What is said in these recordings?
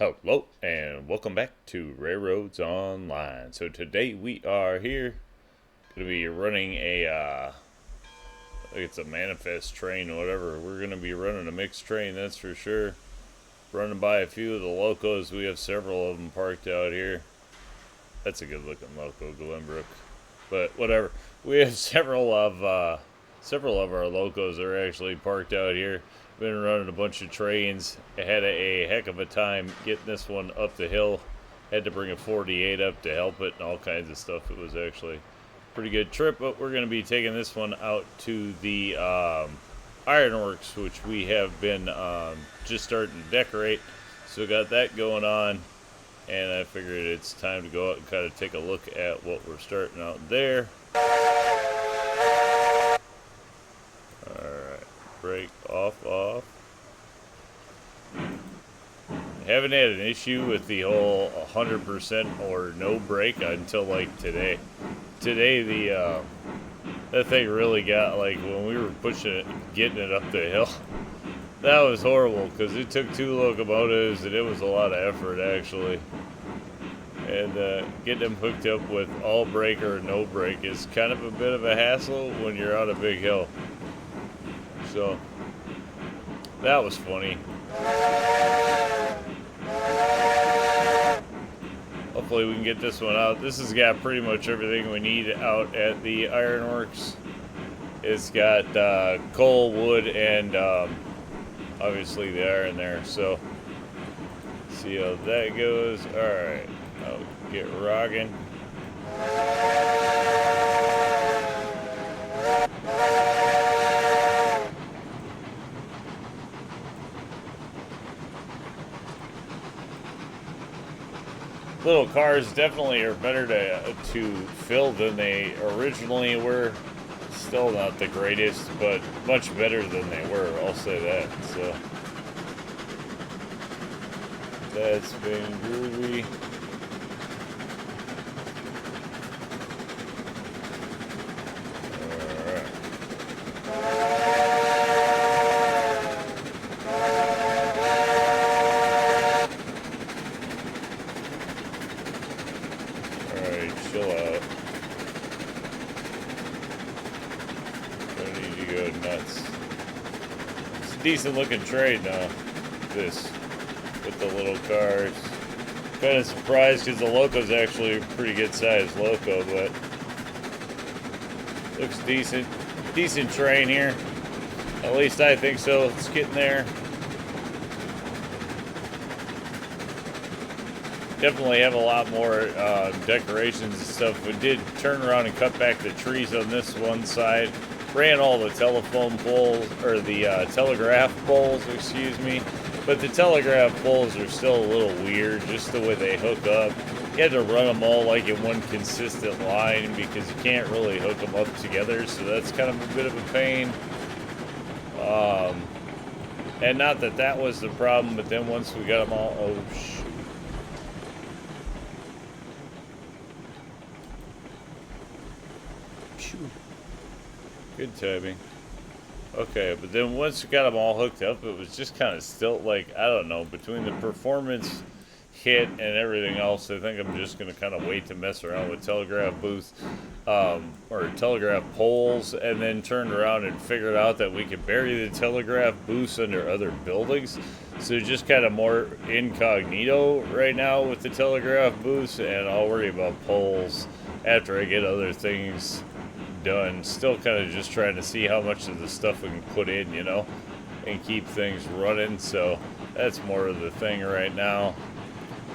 Hello and welcome back to RailRoads Online. So today we are here going to be running I think it's a manifest train or whatever. We're going to be running a mixed train, that's for sure. Running by a few of the locos. We have several of them parked out here. That's a good looking loco, Glenbrook. But whatever. We have several of our locos that are actually parked out here. Been running a bunch of trains. I had a heck of a time getting this one up the hill. Had to bring a 48 up to help it and all kinds of stuff. It was actually a pretty good trip, but we're going to be taking this one out to the ironworks, which we have been just starting to decorate. So got that going on, and I figured it's time to go out and kind of take a look at what we're starting out there. Brake off. Haven't had an issue with the whole 100% or no brake until like today. Today that thing really got, like, when we were pushing it, getting it up the hill. That was horrible because it took 2 locomotives and it was a lot of effort actually. And getting them hooked up with all brake or no brake is kind of a bit of a hassle when you're on a big hill. So that was funny. Hopefully we can get this one out. This has got pretty much everything we need out at the ironworks. It's got coal, wood, and obviously the iron there. So see how that goes. Alright, I'll get rocking. Little cars definitely are better to fill than they originally were. Still not the greatest, but much better than they were, I'll say that. So that's been groovy. Chill out. Don't need to go nuts. It's a decent looking train now, this, with the little cars. Kind of surprised because the loco's actually a pretty good sized loco, but looks decent. Decent train here. At least I think so. It's getting there. Definitely have a lot more decorations and stuff. We did turn around and cut back the trees on this one side. Ran all the telephone poles, or the telegraph poles, excuse me. But the telegraph poles are still a little weird, just the way they hook up. You had to run them all like in one consistent line because you can't really hook them up together, so that's kind of a bit of a pain. And not that that was the problem, but then once we got them all, oh shoot. Good timing. Okay, but then once we got them all hooked up, it was just kind of still, like, I don't know, between the performance hit and everything else, I think I'm just going to kind of wait to mess around with telegraph booths, or telegraph poles, and then turned around and figured out that we could bury the telegraph booths under other buildings. So just kind of more incognito right now with the telegraph booths, and I'll worry about poles after I get other things done. Still kind of just trying to see how much of the stuff we can put in, you know, and keep things running. So that's more of the thing right now.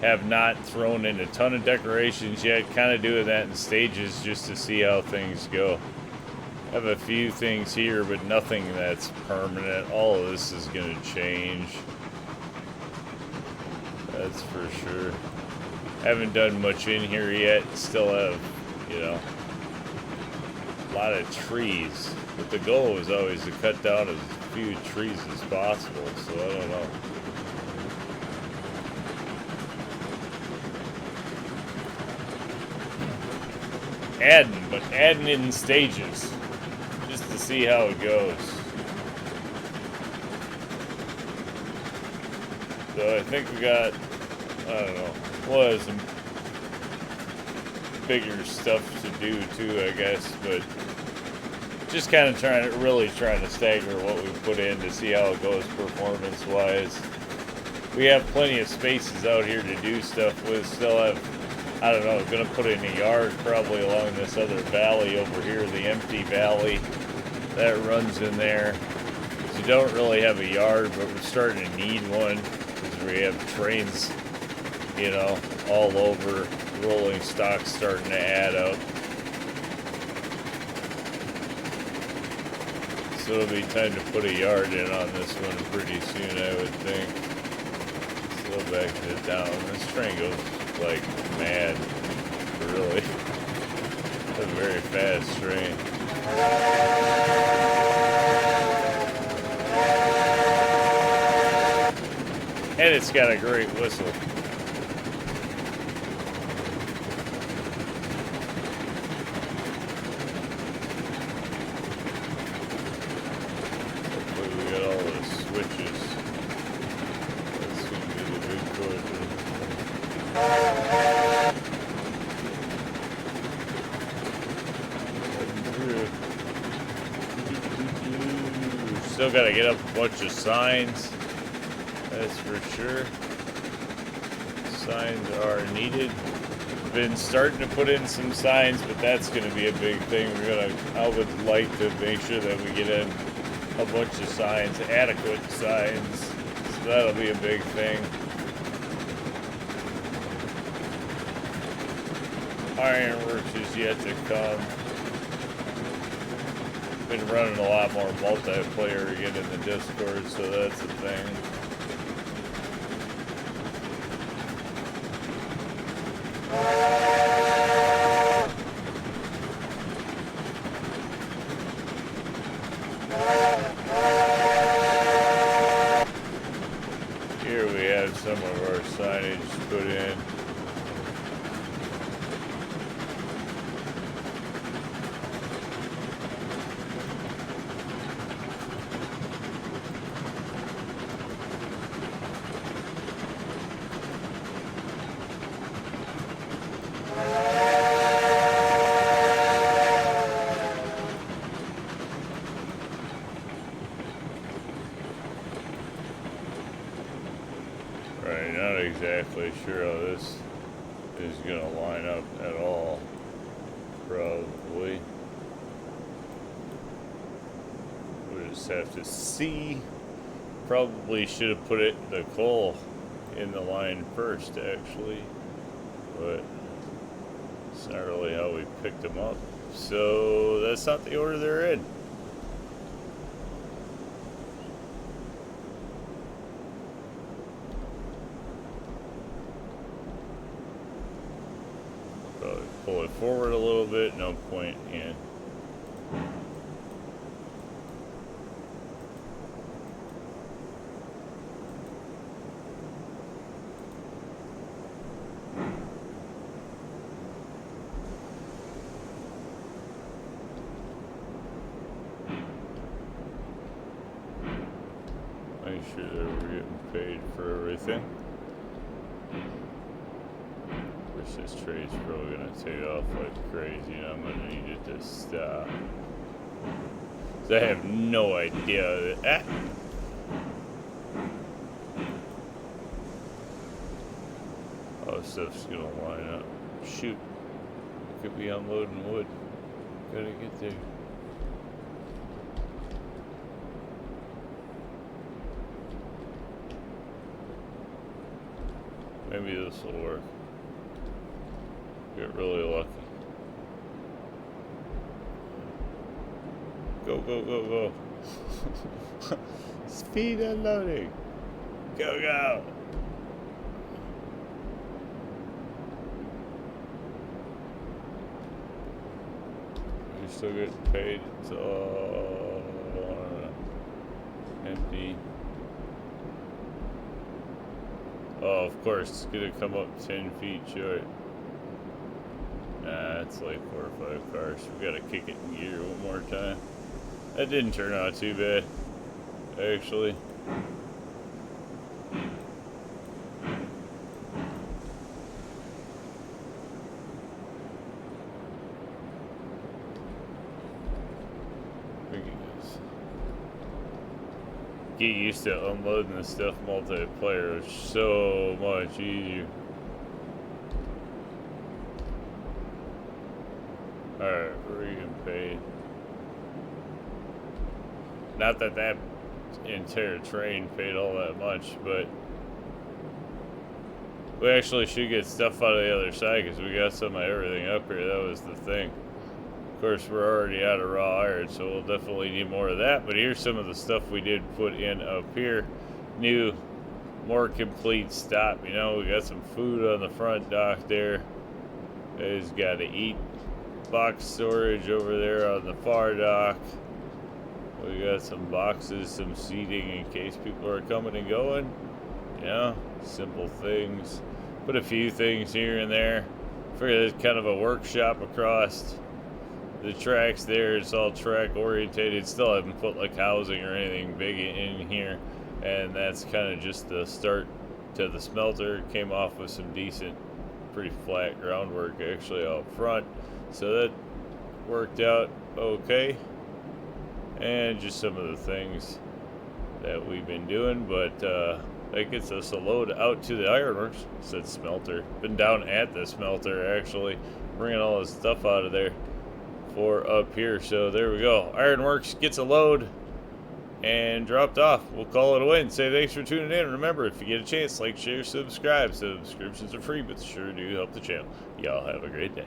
Have not thrown in a ton of decorations yet, kind of doing that in stages just to see how things go. Have a few things here, but nothing that's permanent. All of this is going to change, that's for sure. Haven't done much in here yet. Still have, you know, a lot of trees, but the goal is always to cut down as few trees as possible, so I don't know. Adding in stages just to see how it goes. So I think we got I don't know. We'll have some bigger stuff to do too, I guess, but just kind of really trying to stagger what we put in to see how it goes performance-wise. We have plenty of spaces out here to do stuff with. Still have, I don't know, gonna put in a yard probably along this other valley over here, the empty valley that runs in there. So we don't really have a yard, but we're starting to need one because we have trains, you know, all over. Rolling stock starting to add up. So it'll be time to put a yard in on this one pretty soon, I would think. Slow back it down. This train goes like mad, really. It's a very fast train. And it's got a great whistle. Still got to get up a bunch of signs, that's for sure. Signs are needed. Been starting to put in some signs, but that's going to be a big thing. I would like to make sure that we get in a bunch of signs, adequate signs. So that'll be a big thing. Ironworks is yet to come. Been running a lot more multiplayer again in the Discord, so that's a thing. Here we have some of our signage put in. Right, not exactly sure how this is going to line up at all, probably. We'll just have to see. Probably should have put the coal in the line first, actually, but it's not really how we picked them up. So that's not the order they're in. Probably pull it forward a little bit, no point in. Make sure that we're getting paid for everything. This trade's probably gonna take off like crazy, and I'm gonna need it to stop. So I have no idea that. Oh, stuff's gonna line up. Shoot, could be unloading wood. Gotta get there. Maybe this will work. Get really lucky. Go, go, go, go. Speed unloading. Go, go. You're still getting paid. It's empty. Oh, of course, it's gonna come up 10 feet short. Nah, it's like 4 or 5 cars. We gotta kick it in gear one more time. That didn't turn out too bad, actually. get used to unloading this stuff multiplayer. It's so much easier. Alright, we're getting paid. Not that that entire train paid all that much, but we actually should get stuff out of the other side because we got some of everything up here. That was the thing. Of course, we're already out of raw iron, so we'll definitely need more of that. But here's some of the stuff we did put in up here. New, more complete stop. You know, we got some food on the front dock there. Guys got to eat. Box storage over there on the far dock. We got some boxes, some seating in case people are coming and going. You know, simple things. Put a few things here and there. Figure it's kind of a workshop across the tracks there. It's all track orientated. Still haven't put like housing or anything big in here. And that's kind of just the start to the smelter. Came off with some decent, pretty flat groundwork actually out front. So that worked out okay. And just some of the things that we've been doing, but that gets us a load out to the ironworks. Said smelter. Been down at the smelter actually, bringing all this stuff out of there for up here. So there we go. Ironworks gets a load and dropped off. We'll call it a win. Say thanks for tuning in. Remember, if you get a chance, like, share, subscribe. Subscriptions are free, but sure do help the channel. Y'all have a great day.